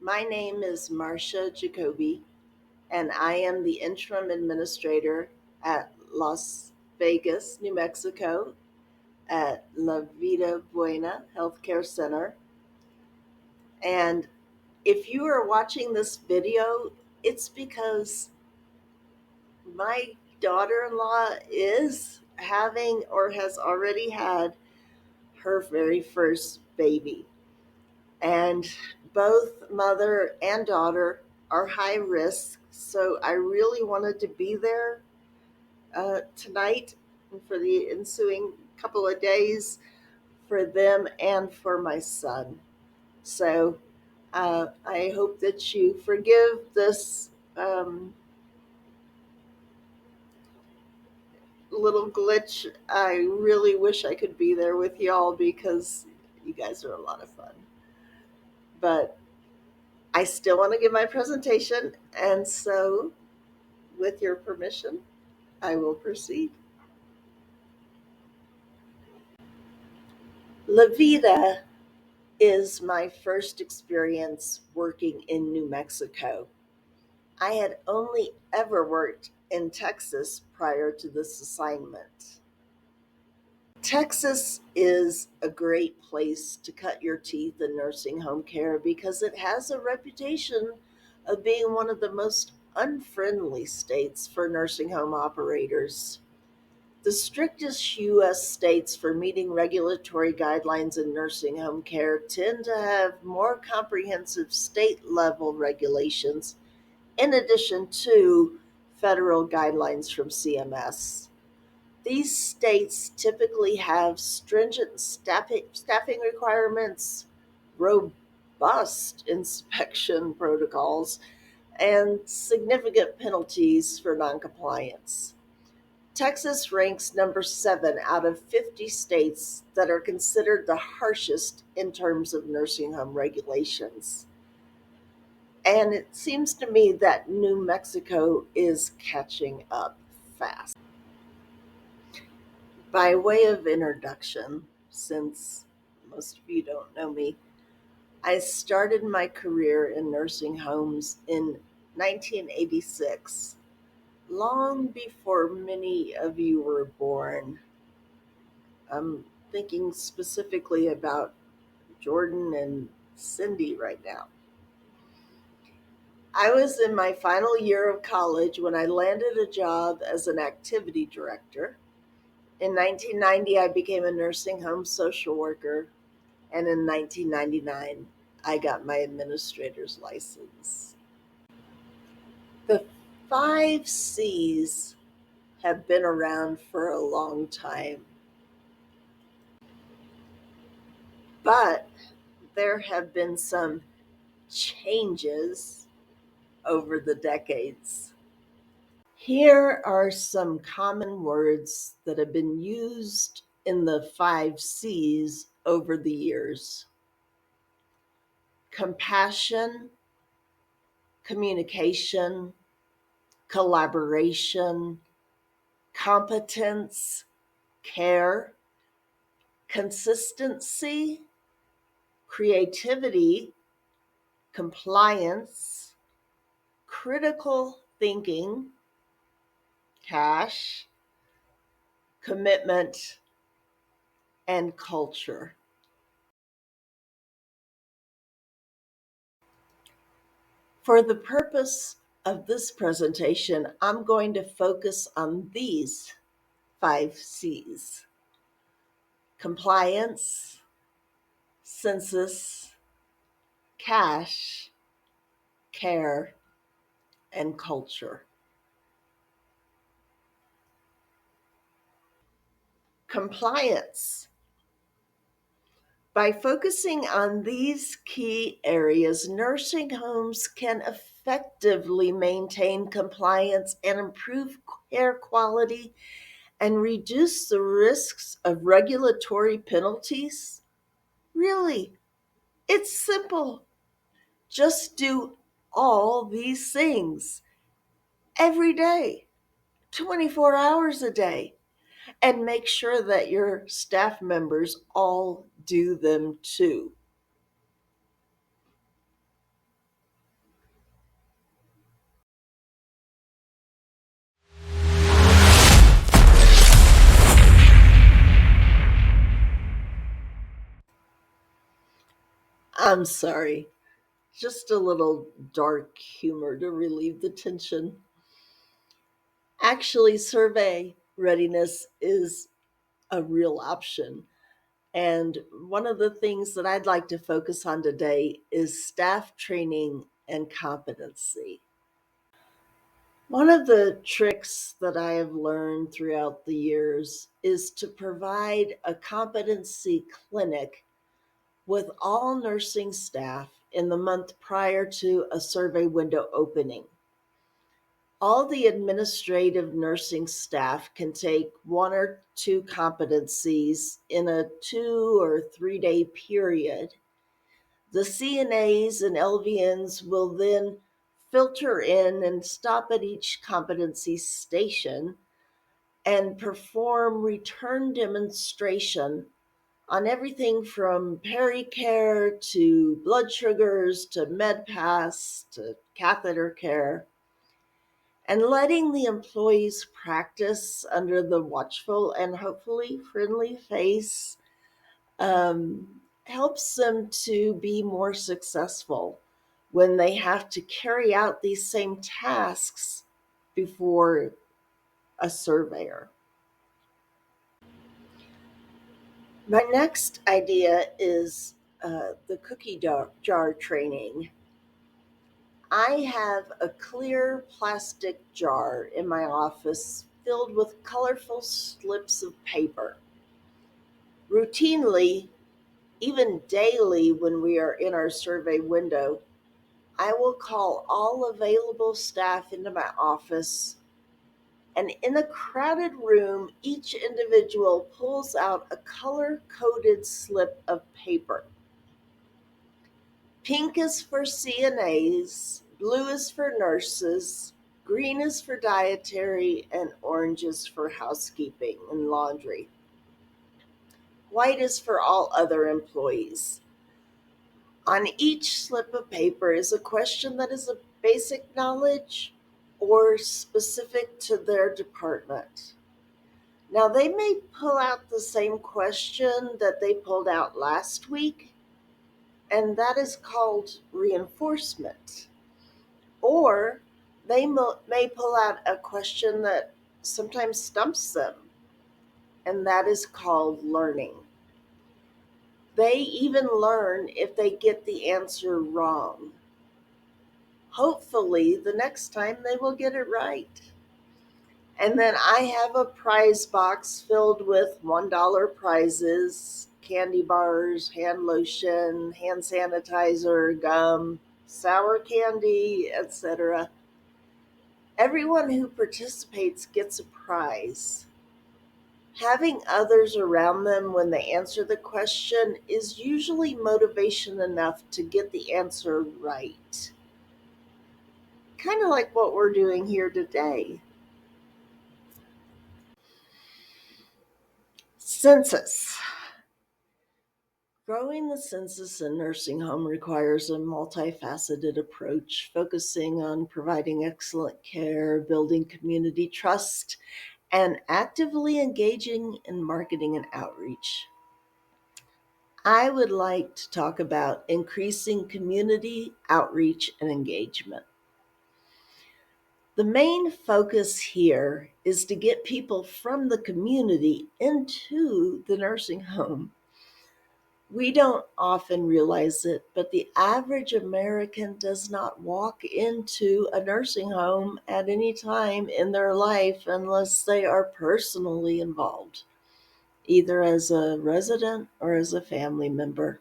My name is Marcia Jacoby, and I am the interim administrator at Las Vegas, New Mexico, at La Vida Buena Healthcare Center. And if you are watching this video, it's because my daughter in law is having or has already had her very first baby. And both mother and daughter are high risk. So I really wanted to be there tonight and for the ensuing couple of days for them and for my son. So I hope that you forgive this little glitch. I really wish I could be there with y'all because you guys are a lot of fun. But I still want to give my presentation, and so with your permission, I will proceed. La Vida is my first experience working in New Mexico. I had only ever worked in Texas prior to this assignment. Texas is a great place to cut your teeth in nursing home care because it has a reputation of being one of the most unfriendly states for nursing home operators. The strictest U.S. states for meeting regulatory guidelines in nursing home care tend to have more comprehensive state level regulations in addition to federal guidelines from CMS. These states typically have stringent staffing requirements, robust inspection protocols, and significant penalties for noncompliance. Texas ranks number 7 out of 50 states that are considered the harshest in terms of nursing home regulations. And it seems to me that New Mexico is catching up fast. By way of introduction, since most of you don't know me, I started my career in nursing homes in 1986, long before many of you were born. I'm thinking specifically about Jordan and Cindy right now. I was in my final year of college when I landed a job as an activity director. In 1990, I became a nursing home social worker, and in 1999, I got my administrator's license. The 5 C's have been around for a long time, but there have been some changes over the decades. Here are some common words that have been used in the 5 C's over the years: compassion, communication, collaboration, competence, care, consistency, creativity, compliance, critical thinking, cash, commitment, and culture. For the purpose of this presentation, I'm going to focus on these 5 C's: compliance, census, cash, care, and culture. Compliance. By focusing on these key areas, nursing homes can effectively maintain compliance and improve care quality and reduce the risks of regulatory penalties. Really, it's simple. Just do all these things every day, 24 hours a day, and make sure that your staff members all do them too. I'm sorry. Just a little dark humor to relieve the tension. Actually, survey readiness is a real option. And one of the things that I'd like to focus on today is staff training and competency. One of the tricks that I have learned throughout the years is to provide a competency clinic with all nursing staff in the month prior to a survey window opening. All the administrative nursing staff can take one or two competencies in a 2 or 3 day period. The CNAs and LVNs will then filter in and stop at each competency station and perform return demonstration on everything from pericare to blood sugars to med pass to catheter care, and letting the employees practice under the watchful and hopefully friendly face helps them to be more successful when they have to carry out these same tasks before a surveyor. My next idea is the jar training. I have a clear plastic jar in my office filled with colorful slips of paper. Routinely, even daily, when we are in our survey window, I will call all available staff into my office, and in a crowded room, each individual pulls out a color coded slip of paper. Pink is for CNAs, blue is for nurses, green is for dietary, and orange is for housekeeping and laundry. White is for all other employees. On each slip of paper is a question that is a basic knowledge or specific to their department. Now, they may pull out the same question that they pulled out last week, and that is called reinforcement. Or they may pull out a question that sometimes stumps them, and that is called learning. They even learn if they get the answer wrong. Hopefully, the next time they will get it right. And then I have a prize box filled with $1 prizes, candy bars, hand lotion, hand sanitizer, gum, sour candy, etc. Everyone who participates gets a prize. Having others around them when they answer the question is usually motivation enough to get the answer right. Kind of like what we're doing here today. Census. Growing the census in nursing home requires a multifaceted approach, focusing on providing excellent care, building community trust, and actively engaging in marketing and outreach. I would like to talk about increasing community outreach and engagement. The main focus here is to get people from the community into the nursing home. We don't often realize it, but the average American does not walk into a nursing home at any time in their life unless they are personally involved, either as a resident or as a family member.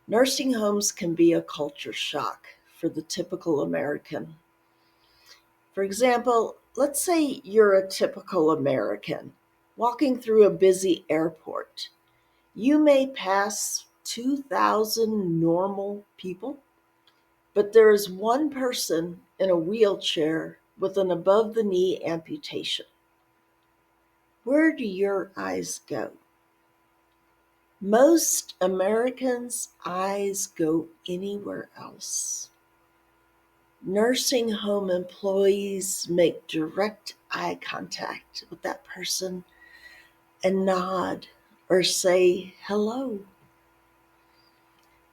Nursing homes can be a culture shock for the typical American. For example, let's say you're a typical American walking through a busy airport. You may pass 2,000 normal people, but there is one person in a wheelchair with an above the knee amputation. Where do your eyes go? Most Americans' eyes go anywhere else. Nursing home employees make direct eye contact with that person and nod or say hello.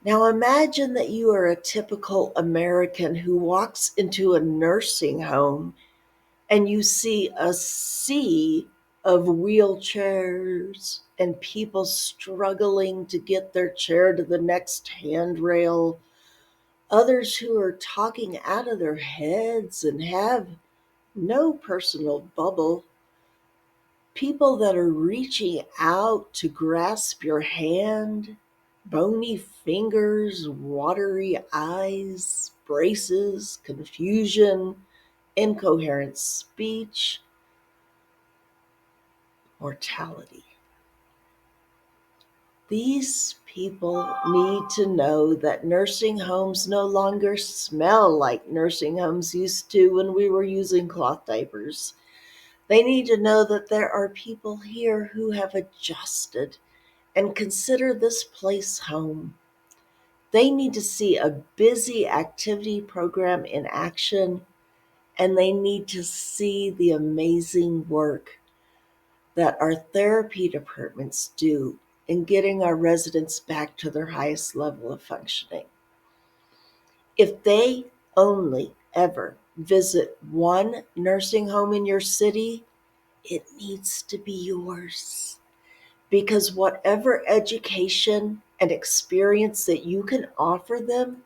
Now imagine that you are a typical American who walks into a nursing home and you see a sea of wheelchairs and people struggling to get their chair to the next handrail, others who are talking out of their heads and have no personal bubble, people that are reaching out to grasp your hand, bony fingers, watery eyes, braces, confusion, incoherent speech, mortality. These people need to know that nursing homes no longer smell like nursing homes used to when we were using cloth diapers. They need to know that there are people here who have adjusted and consider this place home. They need to see a busy activity program in action, and they need to see the amazing work that our therapy departments do in getting our residents back to their highest level of functioning. If they only ever visit one nursing home in your city, it needs to be yours. Because whatever education and experience that you can offer them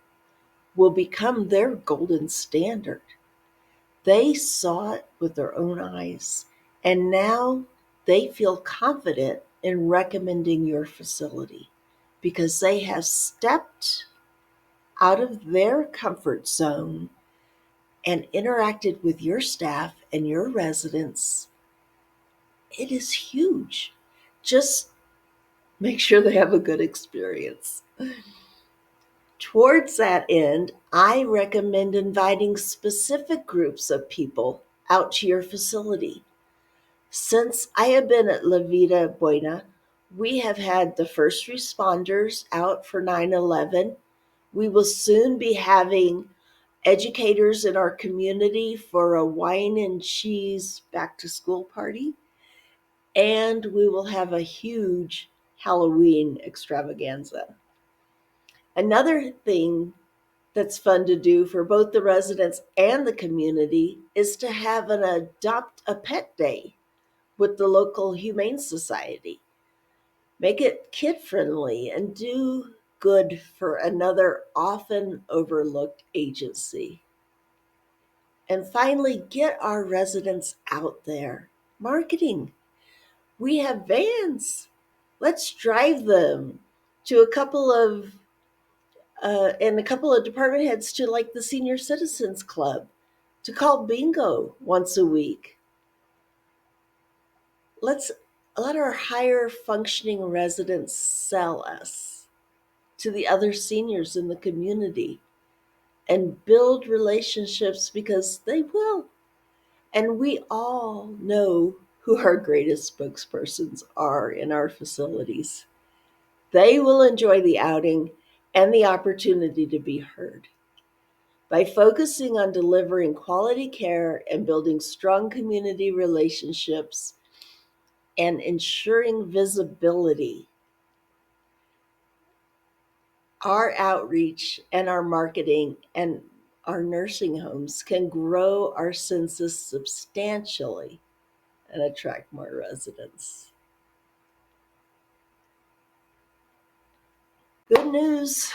will become their golden standard. They saw it with their own eyes, and now they feel confident in recommending your facility because they have stepped out of their comfort zone and interacted with your staff and your residents. It is huge. Just make sure they have a good experience. Towards that end, I recommend inviting specific groups of people out to your facility. Since I have been at La Vida Buena, we have had the first responders out for 9/11. We will soon be having educators in our community for a wine and cheese back to school party. And we will have a huge Halloween extravaganza. Another thing that's fun to do for both the residents and the community is to have an adopt a pet day with the local humane society. Make it kid friendly and do good for another often overlooked agency. And finally, get our residents out there. Marketing. We have vans. Let's drive them to a couple of department heads to like the Senior Citizens Club to call bingo once a week. Let's let our higher functioning residents sell us to the other seniors in the community and build relationships because they will. And we all know who our greatest spokespersons are in our facilities. They will enjoy the outing and the opportunity to be heard. By focusing on delivering quality care and building strong community relationships and ensuring visibility, our outreach and our marketing and our nursing homes can grow our census substantially and attract more residents. Good news.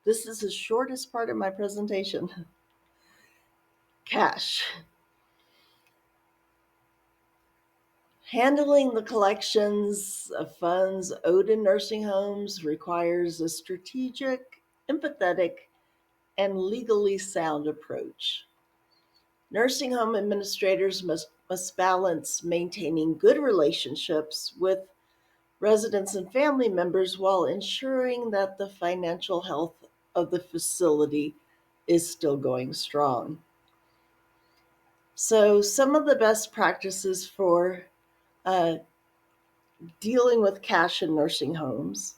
This is the shortest part of my presentation. Cash. Handling the collections of funds owed in nursing homes requires a strategic, empathetic, and legally sound approach. Nursing home administrators must balance maintaining good relationships with residents and family members while ensuring that the financial health of the facility is still going strong. So, some of the best practices for uh, dealing with cash in nursing homes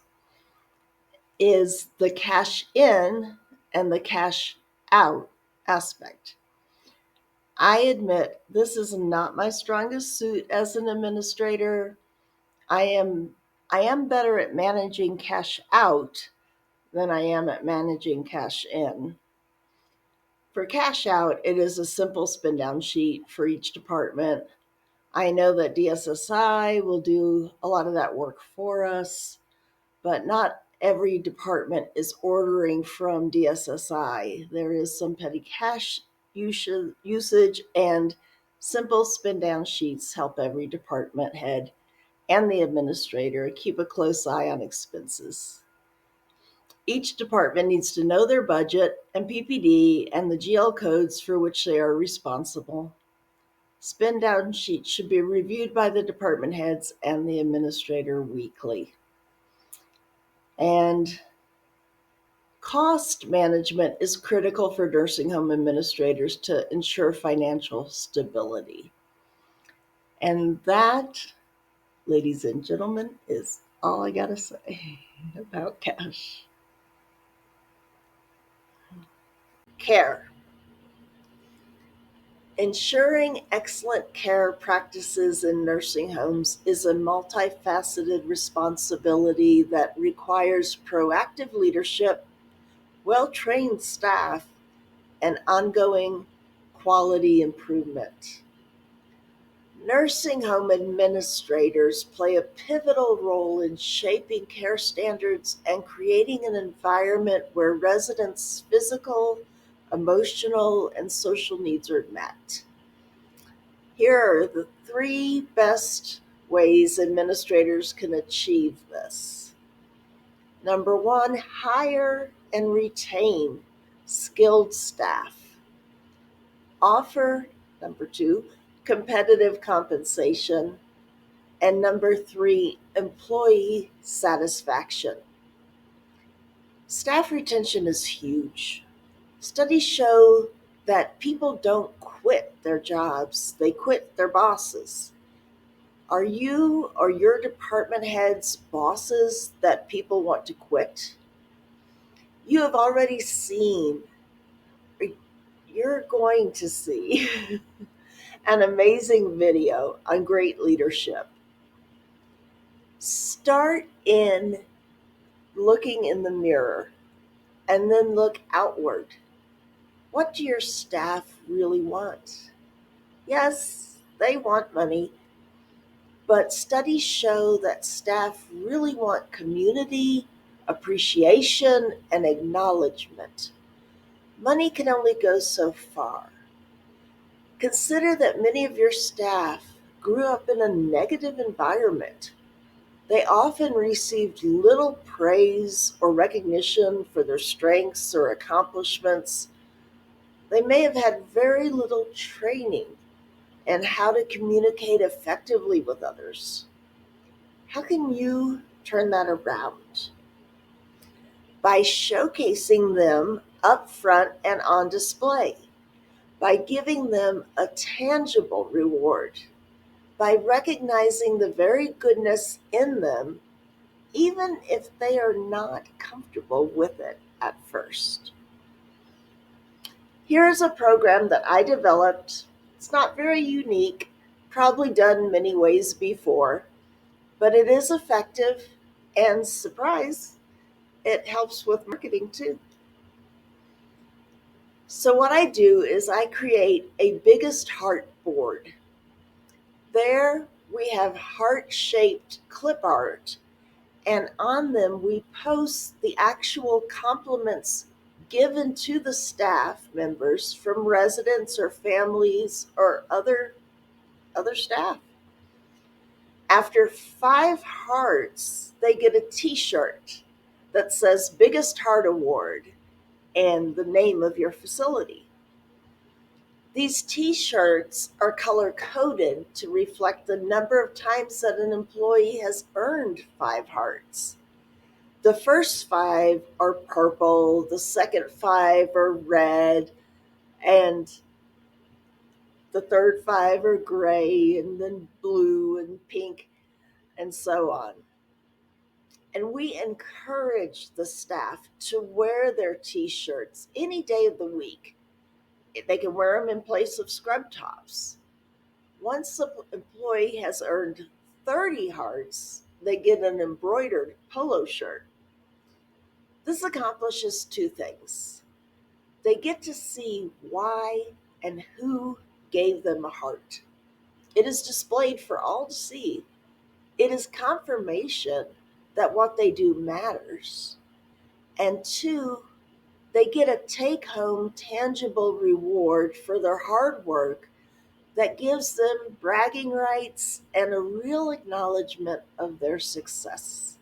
is the cash in and the cash out aspect. I admit this is not my strongest suit as an administrator. I am I am better at managing cash out than I am at managing cash in. For cash out, it is a simple spin down sheet for each department. I know that DSSI will do a lot of that work for us, but not every department is ordering from DSSI. There is some petty cash usage, and simple spin down sheets help every department head and the administrator keep a close eye on expenses. Each department needs to know their budget and PPD and the GL codes for which they are responsible. Spin down sheets should be reviewed by the department heads and the administrator weekly. And cost management is critical for nursing home administrators to ensure financial stability. And that, ladies and gentlemen, is all I got to say about cash. Care. Ensuring excellent care practices in nursing homes is a multifaceted responsibility that requires proactive leadership, well trained staff, and ongoing quality improvement. Nursing home administrators play a pivotal role in shaping care standards and creating an environment where residents' physical, emotional, and social needs are met. Here are the 3 best ways administrators can achieve this. Number 1, hire and retain skilled staff. Offer, number 2, competitive compensation. And number 3, employee satisfaction. Staff retention is huge. Studies show that people don't quit their jobs, they quit their bosses. Are you or your department heads bosses that people want to quit? You have already seen, or you're going to see, an amazing video on great leadership. Start in looking in the mirror and then look outward. What do your staff really want? Yes, they want money, but studies show that staff really want community, appreciation, and acknowledgement. Money can only go so far. Consider that many of your staff grew up in a negative environment. They often received little praise or recognition for their strengths or accomplishments. They may have had very little training in how to communicate effectively with others. How can you turn that around? By showcasing them up front and on display, by giving them a tangible reward, by recognizing the very goodness in them, even if they are not comfortable with it at first. Here's a program that I developed. It's not very unique, probably done many ways before, but it is effective, and surprise, it helps with marketing too. So, what I do is I create a biggest heart board. There we have heart shaped clip art, and on them we post the actual compliments given to the staff members from residents or families or other staff. After 5 hearts, they get a t-shirt that says Biggest Heart Award and the name of your facility. These t-shirts are color coded to reflect the number of times that an employee has earned 5 hearts. The first 5 are purple, the second 5 are red, and the third 5 are gray, and then blue and pink, and so on. And we encourage the staff to wear their t-shirts any day of the week. They can wear them in place of scrub tops. Once the employee has earned 30 hearts, they get an embroidered polo shirt. This accomplishes two things. They get to see why and who gave them a heart. It is displayed for all to see. It is confirmation that what they do matters. And two, they get a take home tangible reward for their hard work that gives them bragging rights and a real acknowledgement of their success.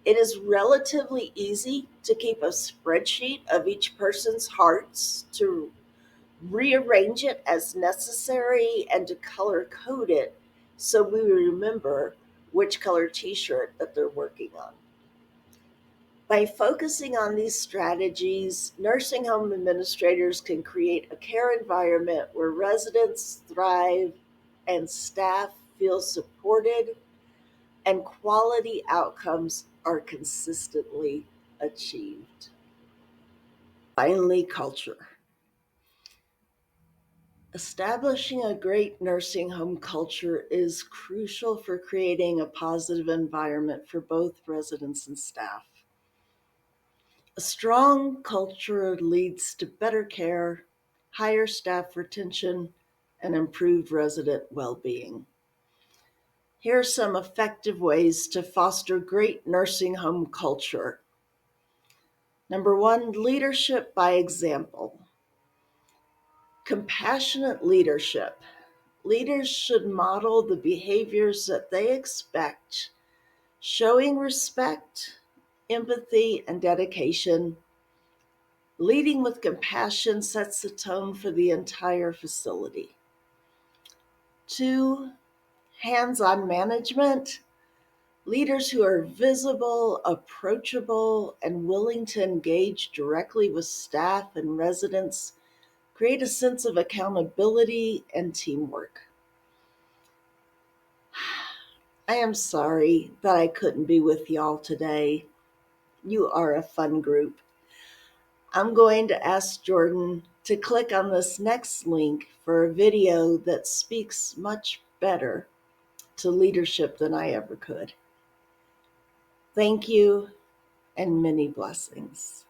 It is relatively easy to keep a spreadsheet of each person's hearts, to rearrange it as necessary, and to color code it so we remember which color t shirt that they're working on. By focusing on these strategies, nursing home administrators can create a care environment where residents thrive and staff feel supported and quality outcomes are consistently achieved. Finally, culture. Establishing a great nursing home culture is crucial for creating a positive environment for both residents and staff. A strong culture leads to better care, higher staff retention, and improved resident well being. Here are some effective ways to foster great nursing home culture. Number one, leadership by example. Compassionate leadership. Leaders should model the behaviors that they expect, showing respect, empathy, and dedication. Leading with compassion sets the tone for the entire facility. Two, hands-on management. Leaders who are visible, approachable, and willing to engage directly with staff and residents create a sense of accountability and teamwork. I am sorry that I couldn't be with y'all today. You are a fun group. I'm going to ask Jordan to click on this next link for a video that speaks much better to leadership than I ever could. Thank you and many blessings.